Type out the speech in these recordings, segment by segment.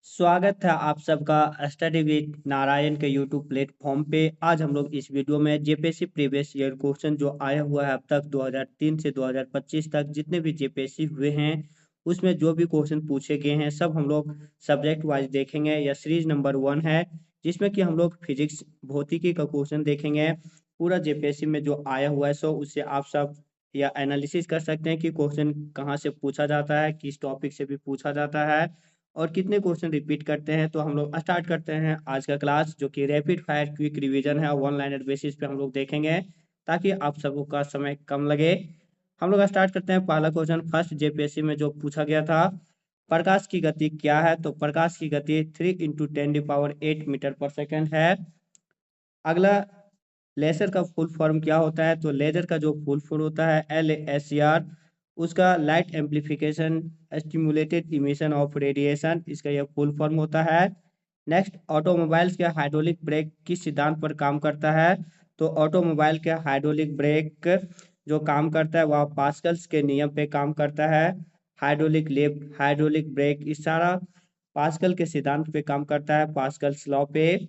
स्वागत है आप सबका स्टडी विद नारायण के यूट्यूब प्लेटफॉर्म पे। आज हम लोग इस वीडियो में जेपीएससी प्रीवियस ईयर क्वेश्चन जो आया हुआ है अब तक 2003 से 2025 तक जितने भी जेपीएससी हुए हैं उसमें जो भी क्वेश्चन पूछे गए हैं सब हम लोग सब्जेक्ट वाइज देखेंगे। यह सीरीज नंबर 1 है जिसमें कि हम लोग फिजिक्स भौतिकी का क्वेश्चन देखेंगे। पूरा जेपीएससी में जो आया हुआ है सो उससे आप सब या एनालिसिस कर सकते हैं कि क्वेश्चन कहाँ से पूछा जाता है, किस टॉपिक से भी पूछा जाता है और कितने क्वेश्चन रिपीट करते हैं। तो हम लोग स्टार्ट करते हैं आज का क्लास जो कि रैपिड फायर क्विक रिवीजन है, वन लाइनर बेसिस पे हम लोग देखेंगे ताकि आप सबको का समय कम लगे। हम लोग स्टार्ट करते हैं। पहला क्वेश्चन फर्स्ट जेपीएससी में जो पूछा गया था, प्रकाश की गति क्या है? तो प्रकाश की गति 3 × 10⁸ मीटर पर सेकेंड है। अगला, लेजर का फुल फॉर्म क्या होता है? तो लेजर का जो फुल फॉर्म होता है LASER, उसका light amplification stimulated emission of radiation, इसका यह फुल फॉर्म होता है। नेक्स्ट, ऑटोमोबाइल्स के हाइड्रोलिक ब्रेक किस सिद्धांत पर काम करता है? तो ऑटोमोबाइल के हाइड्रोलिक ब्रेक जो काम करता है वह पास्कल्स के नियम पे काम करता है। हाइड्रोलिक लिफ्ट, हाइड्रोलिक ब्रेक, इस सारा पास्कल के सिद्धांत पे काम करता है, पास्कल्स लॉ पे।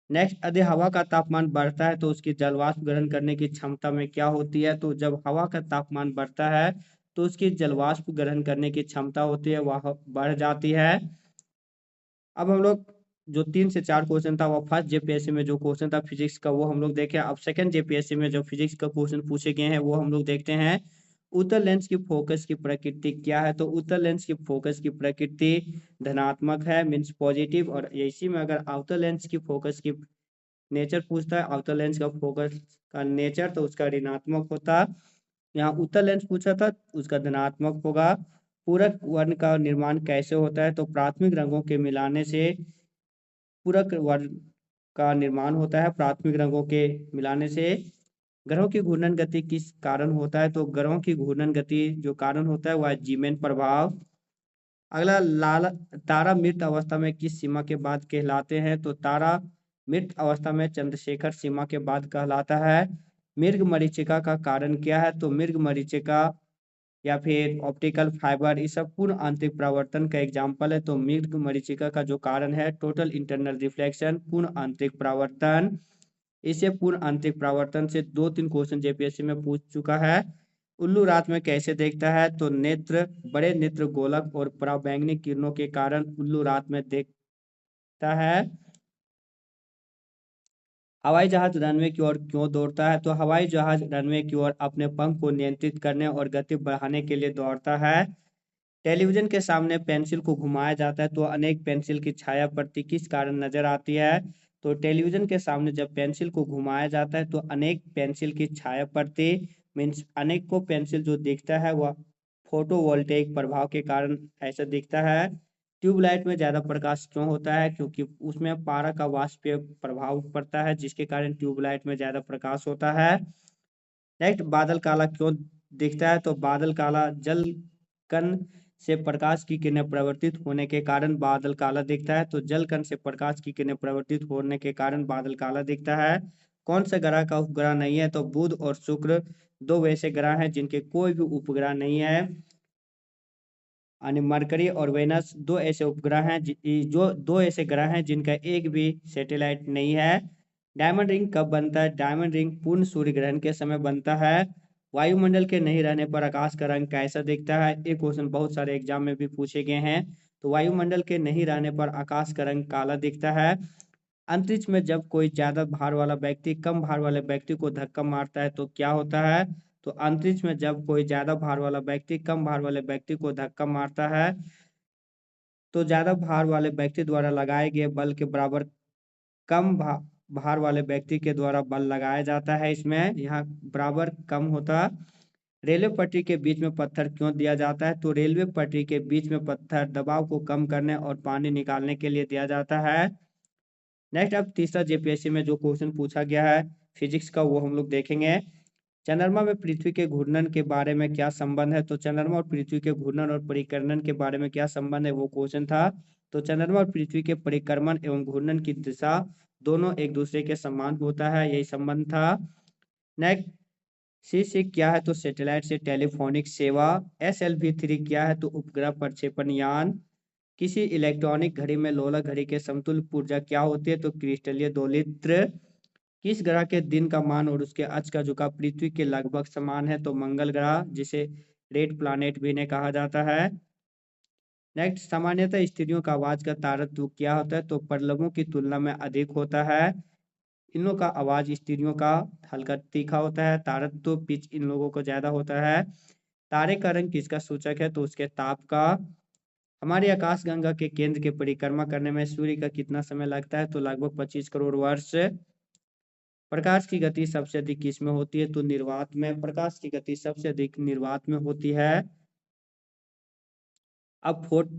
नेक्स्ट, यदि हवा का तापमान बढ़ता है तो उसकी जल वाष्प ग्रहण करने की क्षमता में क्या होती है? तो जब हवा का तापमान बढ़ता है तो उसकी जल वाष्प ग्रहण करने की क्षमता होती है वह बढ़ जाती है। अब हम लोग जो 3 से 4 क्वेश्चन था वो फर्स्ट जेपीएससी में जो क्वेश्चन था फिजिक्स का वो हम लोग देखे। अब सेकंड जेपीएससी में जो फिजिक्स का क्वेश्चन पूछे गए हैं वो हम लोग देखते हैं। उत्तल लेंस की फोकस की प्रकृति क्या है? तो उत्तल लेंस की फोकस की प्रकृति धनात्मक है, मीन्स पॉजिटिव। और इसी में अगर अवतल लेंस की फोकस की नेचर पूछता है, अवतल लेंस का फोकस का नेचर, तो उसका ऋणात्मक होता। यहाँ उत्तल लेंस पूछा था, उसका धनात्मक होगा। पूरक वर्ण का निर्माण कैसे होता है? तो प्राथमिक रंगों के मिलाने से पूरक वर्ण का निर्माण होता है। प्राथमिक रंगों के मिलाने से। ग्रहों की घूर्णन गति किस कारण होता है? तो ग्रहों की घूर्णन गति जो कारण होता है वह है जीमेन प्रभाव। अगला, लाल तारा मृत अवस्था में किस सीमा के बाद कहलाते हैं? तो तारा मृत अवस्था में चंद्रशेखर सीमा के बाद कहलाता है। मृग मरीचिका का कारण क्या है? तो मृग मरीचिका या फिर ऑप्टिकल फाइबर, ये सब पूर्ण आंतरिक परावर्तन का एग्जाम्पल है। तो मृग मरीचिका का जो कारण है टोटल इंटरनल रिफ्लेक्शन, पूर्ण आंतरिक परावर्तन। इसे पूर्ण आंतरिक परावर्तन से 2-3 क्वेश्चन जेपीएससी में पूछ चुका है। उल्लू रात में कैसे देखता है? तो नेत्र, बड़े नेत्र गोलक और पराबैंगनी किरणों के कारण उल्लू रात में देखता है। हवाई जहाज रनवे की ओर क्यों दौड़ता है? तो हवाई जहाज रनवे की ओर अपने पंख को नियंत्रित करने और गति बढ़ाने के लिए दौड़ता है। टेलीविजन के सामने पेंसिल को घुमाया जाता है तो अनेक पेंसिल की छाया प्रति किस कारण नजर आती है? तो टेलीविजन के सामने जब पेंसिल को घुमाया जाता है तो अनेक पेंसिल की छाया प्रति, मीन्स अनेक को पेंसिल जो दिखता है वह फोटोवोल्टेइक प्रभाव के कारण ऐसा दिखता है। ट्यूबलाइट में ज्यादा प्रकाश क्यों होता है? क्योंकि उसमें पारा का वाष्पीय प्रभाव पड़ता है जिसके कारण ट्यूबलाइट में ज्यादा प्रकाश होता है। नेक्स्ट, बादल काला क्यों दिखता है? तो बादल काला जल कण से प्रकाश की किरणें प्रवर्तित होने के कारण बादल काला दिखता है। तो जल कण से प्रकाश की किरणें प्रवर्तित होने के कारण बादल काला दिखता है। कौन सा ग्रह का उपग्रह नहीं है? तो बुध और शुक्र दो वैसे ग्रह हैं जिनके कोई भी उपग्रह नहीं है। यानी मरकरी और वेनस दो ऐसे उपग्रह हैं जो दो ऐसे ग्रह हैं जिनका एक भी सैटेलाइट नहीं है। डायमंड रिंग कब बनता है? डायमंड रिंग पूर्ण सूर्य ग्रहण के समय बनता है। वायुमंडल के नहीं रहने पर आकाश का रंग कैसा दिखता है? ये क्वेश्चन बहुत सारे एग्जाम में भी पूछे गए हैं। तो वायुमंडल के नहीं रहने पर आकाश का रंग काला दिखता है। अंतरिक्ष में जब कोई ज्यादा भार वाला व्यक्ति कम भार वाले व्यक्ति को धक्का मारता है तो क्या होता है? तो अंतरिक्ष में जब कोई ज्यादा भार वाला व्यक्ति कम भार वाले व्यक्ति को धक्का मारता है तो ज्यादा भार वाले व्यक्ति द्वारा लगाए गए बल के बराबर कम भार वाले व्यक्ति के द्वारा बल लगाया जाता है। इसमें यहाँ बराबर कम होता। रेलवे पटरी के बीच में पत्थर क्यों दिया जाता है? तो रेलवे पटरी के बीच में पत्थर दबाव को कम करने और पानी निकालने के लिए दिया जाता है। नेक्स्ट, अब तीसरा जेपीएससी में जो क्वेश्चन पूछा गया है फिजिक्स का वो हम लोग देखेंगे। चंद्रमा में पृथ्वी के घूर्णन के बारे में क्या संबंध है? तो चंद्रमा और पृथ्वी के घूर्णन और परिकर्णन के बारे में क्या संबंध है वो क्वेश्चन था। तो चंद्रमा और पृथ्वी के परिक्रमण एवं घूर्णन की दिशा दोनों एक दूसरे के समान होता है, यही संबंध था। नेक्स्ट, सी क्या है? तो सैटेलाइट से टेलीफोनिक सेवा। SLV3 क्या है? तो उपग्रह प्रक्षेपण यान। किसी इलेक्ट्रॉनिक घड़ी में लोलक घड़ी के समतुल्य ऊर्जा क्या होती है? तो क्रिस्टलीय दोलित्र। किस ग्रह के दिन का मान और उसके अक्ष का झुकाव पृथ्वी के लगभग समान है? तो मंगल ग्रह, जिसे रेड प्लैनेट भी ने कहा जाता है। नेक्स्ट, सामान्यतः स्त्रियों का आवाज का तारतम्य क्या होता है? तो परलवों की तुलना में अधिक होता है। इन लोगों का आवाज स्त्रियों का हल्का तीखा होता है। तारतम्य पिच इन लोगों को ज्यादा होता है। तारे का रंग किसका सूचक है? तो उसके ताप का। हमारी आकाशगंगा के केंद्र की परिक्रमा करने में सूर्य का कितना समय लगता है? तो लगभग 25 करोड़ वर्ष। प्रकाश की गति सबसे अधिक किसमें होती है? तो निर्वात में। प्रकाश की गति सबसे अधिक निर्वात में होती है। अब फोर्थ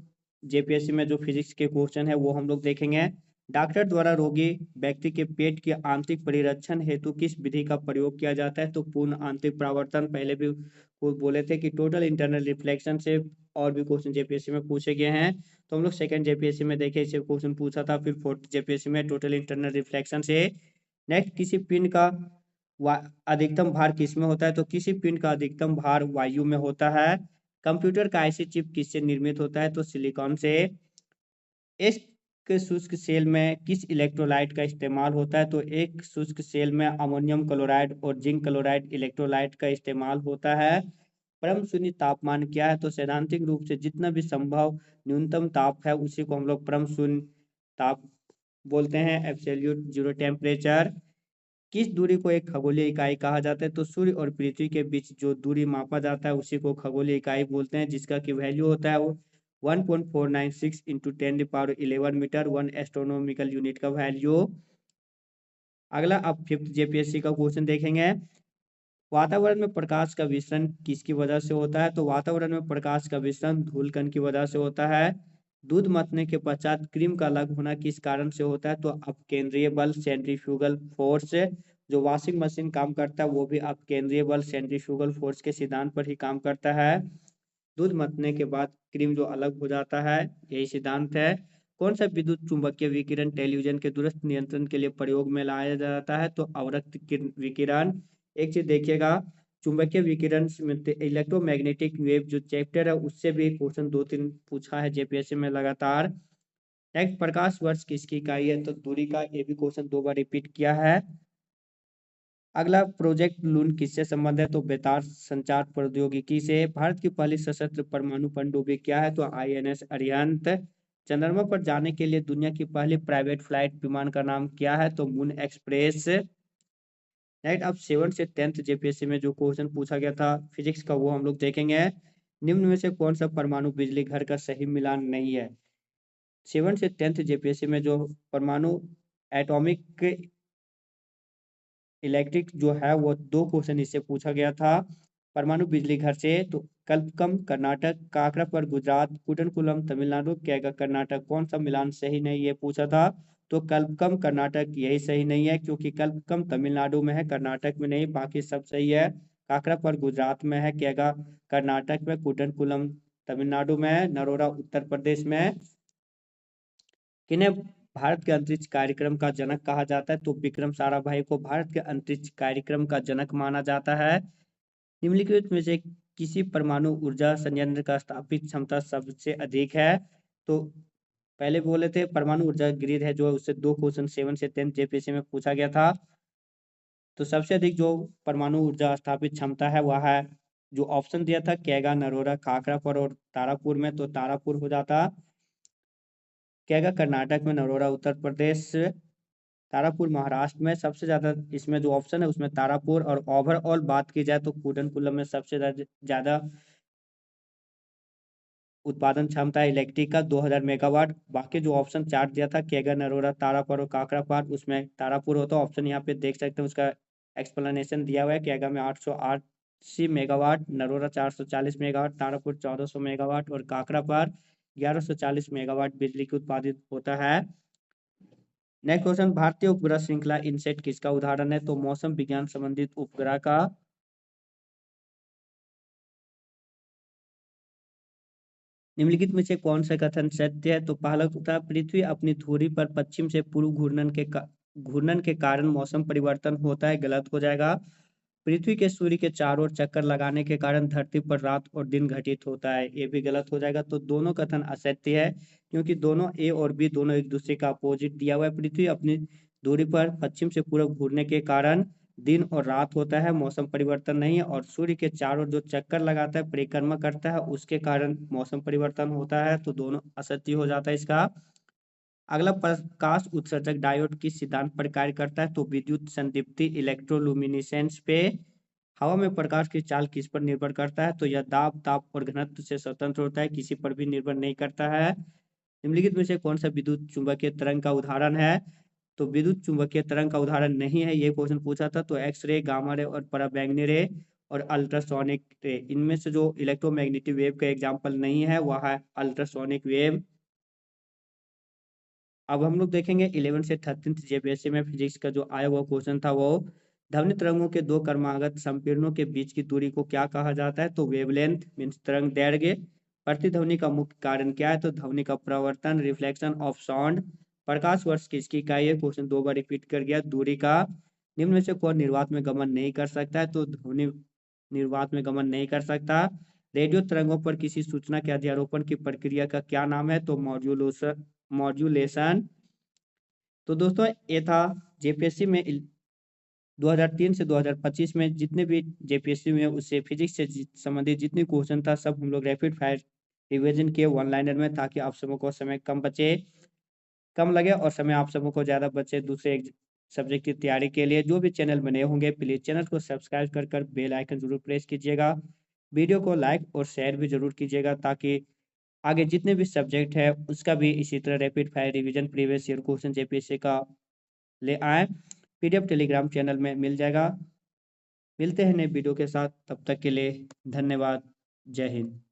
जेपीएससी में जो फिजिक्स के क्वेश्चन है वो हम लोग देखेंगे। डॉक्टर द्वारा रोगी व्यक्ति के पेट के आंतरिक परिरक्षण हेतु किस विधि का प्रयोग किया जाता है? तो पूर्ण आंतरिक परावर्तन। पहले भी वो बोले थे कि टोटल इंटरनल रिफ्लेक्शन से और भी क्वेश्चन जेपीएससी में पूछे गए हैं। तो हम लोग सेकंड जेपीएससी में देखे, इसे क्वेश्चन पूछा था। फिर फोर्थ जेपीएससी में टोटल इंटरनल रिफ्लेक्शन से। नेक्स्ट, किसी पिंड का अधिकतम भार किसमें होता है? तो किसी पिंड का अधिकतम भार वायु में होता है। कंप्यूटर का आईसी चिप किससे निर्मित होता है? तो सिलिकॉन से। एक शुष्क सेल में किस इलेक्ट्रोलाइट का इस्तेमाल होता है? तो एक शुष्क सेल में अमोनियम क्लोराइड और जिंक क्लोराइड इलेक्ट्रोलाइट का इस्तेमाल होता है। परम शून्य तापमान क्या है? तो सैद्धांतिक रूप से जितना भी संभव न्यूनतम ताप है उसी को हम लोग परम शून्य ताप बोलते हैं, एब्सोल्यूट जीरो टेम्परेचर। किस दूरी को एक खगोलीय इकाई कहा जाता है? तो सूर्य और पृथ्वी के बीच जो दूरी मापा जाता है उसी को खगोलीय इकाई बोलते हैं, जिसका की वैल्यू होता है वो 1.496 into 10 to 11 metre, 1 astronomical unit का वैल्यू। अगला, अब फिफ्थ जेपीएससी का क्वेश्चन देखेंगे। वातावरण में प्रकाश का विसरण किसकी वजह से होता है? तो वातावरण में प्रकाश का विसरण धूलकण की वजह से होता है। दूध मथने के पश्चात क्रीम का अलग होना किस कारण से होता है? तो अपकेंद्रीय बल, सेंट्रीफ्यूगल फोर्स। जो वॉशिंग मशीन काम करता है वो भी अपकेंद्रीय बल, सेंट्रीफ्यूगल फोर्स के सिद्धांत पर ही काम करता है। दूध मथने के बाद क्रीम जो अलग हो जाता है, यही सिद्धांत है। कौन सा विद्युत चुंबकीय विकिरण टेलीविजन के दूरस्थ नियंत्रण के लिए प्रयोग में लाया जाता है? तो अवरक्त विकिरण। एक चीज देखिएगा, चुंबकीय विकिरण में इलेक्ट्रोमैग्नेटिक वेव जो चैप्टर है उससे भी क्वेश्चन 2-3 पूछा है जेपीएससी में लगातार। नेक्स्ट, प्रकाश वर्ष किसकी इकाई है? तो दूरी का। ये भी क्वेश्चन 2 बार रिपीट किया है। अगला, प्रोजेक्ट लून किससे संबंध है? तो बेतार संचार प्रौद्योगिकी से। भारत की पहली सशस्त्र परमाणु पनडुब्बी क्या है? तो आईएनएस अरिहंत। चंद्रमा पर जाने के लिए दुनिया की पहली प्राइवेट फ्लाइट विमान का नाम क्या है? तो मून एक्सप्रेस। राइट, अब 7th से 10th जेपीएससी में जो क्वेश्चन पूछा गया था फिजिक्स का वो हम लोग देखेंगे। निम्न में से कौन सा परमाणु बिजली घर का सही मिलान नहीं है? 7th से 10th जेपीएससी में जो परमाणु एटॉमिक इलेक्ट्रिक जो है वो 2 क्वेश्चन इससे पूछा गया था परमाणु बिजली घर से। तो कल्पकम कर्नाटक, काकरापर गुजरात, कुटनकुलम तमिलनाडु, कैगा कर्नाटक, कौन सा मिलान सही नहीं ये पूछा था? तो कल्पकम कर्नाटक यही सही नहीं है, क्योंकि कल्पकम तमिलनाडु में है, कर्नाटक में नहीं, बाकी सब सही है। काकरापर गुजरात में है, कैगा कर्नाटक में, कुटनकुलम तमिलनाडु में है, नरोरा उत्तर प्रदेश में है। किन्हें भारत के अंतरिक्ष कार्यक्रम का जनक कहा जाता है? तो विक्रम साराभाई को भारत के अंतरिक्ष कार्यक्रम का जनक माना जाता है। निम्नलिखित में से किसी परमाणु ऊर्जा संयंत्र का स्थापित क्षमता सबसे अधिक है? तो पहले बोले थे परमाणु ऊर्जा ग्रिड है जो, उससे 2 क्वेश्चन 7 से 10 जेपीएससी में पूछा गया था। तो सबसे अधिक जो परमाणु ऊर्जा स्थापित क्षमता है वह है, जो ऑप्शन दिया था कैगा, नरोरा, खाकरापुर और तारापुर में, तो तारापुर हो जाता। कैगा कर्नाटक में, नरोरा उत्तर प्रदेश, तारापुर महाराष्ट्र में। सबसे ज्यादा इसमें जो ऑप्शन है उसमें तारापुर। और ओवरऑल बात की जाए तो कूटनकुलम में सबसे ज्यादा उत्पादन क्षमता है इलेक्ट्रिक का 2000 मेगावाट। बाकी जो ऑप्शन चार्ट दिया था केगा, नरोरा, तारापुर और काकरापार, उसमें तारापुर होता ऑप्शन। यहाँ पे देख सकते हैं उसका एक्सप्लेनेशन दिया हुआ है। केगा में 880 megawatt, Narora 440 megawatt, Tarapur 1400 megawatt और काकरापार 1140 मेगावाट बिजली की उत्पादित होता है। नेक्स्ट क्वेश्चन, भारतीय उपग्रह श्रृंखला इनसेट किसका उदाहरण है? तो मौसम विज्ञान संबंधित उपग्रह का। निम्नलिखित में से कौन सा कथन सत्य है? तो पहला था पृथ्वी अपनी धुरी पर पश्चिम से पूर्व घूर्णन के कारण मौसम परिवर्तन होता है, गलत हो जाएगा। पृथ्वी के सूर्य के चारों ओर चक्कर लगाने के कारण धरती पर रात और दिन घटित होता है। ये भी गलत हो जाएगा, तो दोनों कथन असत्य है, क्योंकि दोनों ए और बी दोनों एक दूसरे का अपोजिट दिया हुआ है। पृथ्वी अपनी दूरी पर पश्चिम से पूरब घूमने के कारण दिन और रात होता है, मौसम परिवर्तन नहीं है। और सूर्य के चारों ओर जो चक्कर लगाता है, परिक्रमा करता है, उसके कारण मौसम परिवर्तन होता है, तो दोनों असत्य हो जाता है इसका। अगला, प्रकाश उत्सर्जक डायोड किस सिद्धांत पर कार्य करता है? तो विद्युत संदीप्ति इलेक्ट्रोलुमिनेसेंस पे। हवा में प्रकाश की चाल किस पर निर्भर करता है? तो यह दाब, ताप और घनत्व से स्वतंत्र होता है, किसी पर भी निर्भर नहीं करता है। निम्नलिखित में से कौन सा विद्युत चुंबकीय तरंग का उदाहरण है? तो विद्युत चुंबकीय तरंग का उदाहरण नहीं है, ये क्वेश्चन पूछा था। तो एक्स रे, गामा रे और पराबैंगनी रे और अल्ट्रासोनिक रे, इनमें से जो इलेक्ट्रोमैग्नेटिक वेव का एग्जाम्पल नहीं है वह है अल्ट्रासोनिक वेव। अब हम लोग देखेंगे 11 से 13th जेपीएससी में फिजिक्स का जो आया हुआ क्वेश्चन था वो, ध्वनि तरंगों के दो क्रमागत संपीड़नों के बीच की दूरी को क्या कहा जाता है? तो वेवलेंथ मीन्स तरंग दैर्घ्य। प्रतिध्वनि का मुख्य कारण क्या है? तो ध्वनि का प्रवर्तन, रिफ्लेक्शन ऑफ साउंड। प्रकाश वर्ष किसकी इकाई है? क्वेश्चन दो बार रिपीट कर गया, दूरी का। निम्न में से कौन निर्वात में गमन नहीं कर सकता है? तो ध्वनि निर्वात में गमन नहीं कर सकता। रेडियो तरंगों पर किसी सूचना के अध्यारोपण की प्रक्रिया का क्या नाम है? तो मॉड्यूलेशन। तो दोस्तों ये था जेपीएससी में 2003 से 2025 में जितने भी जेपीएससी में उससे फिजिक्स से संबंधित जितने क्वेश्चन था सब हम लोग रैपिड फायर रिवीजन किए वन लाइनर में, ताकि आप सबों को समय कम लगे और समय आप सबों को ज़्यादा बचे दूसरे सब्जेक्ट की तैयारी के लिए। जो भी चैनल बने होंगे प्लीज़ चैनल को सब्सक्राइब कर बेल आइकन जरूर प्रेस कीजिएगा। वीडियो को लाइक और शेयर भी जरूर कीजिएगा, ताकि आगे जितने भी सब्जेक्ट है उसका भी इसी तरह rapid fire revision previous year question JPSC का ले आए। पीडीएफ टेलीग्राम चैनल में मिल जाएगा। मिलते हैं नए वीडियो के साथ, तब तक के लिए धन्यवाद। जय हिंद।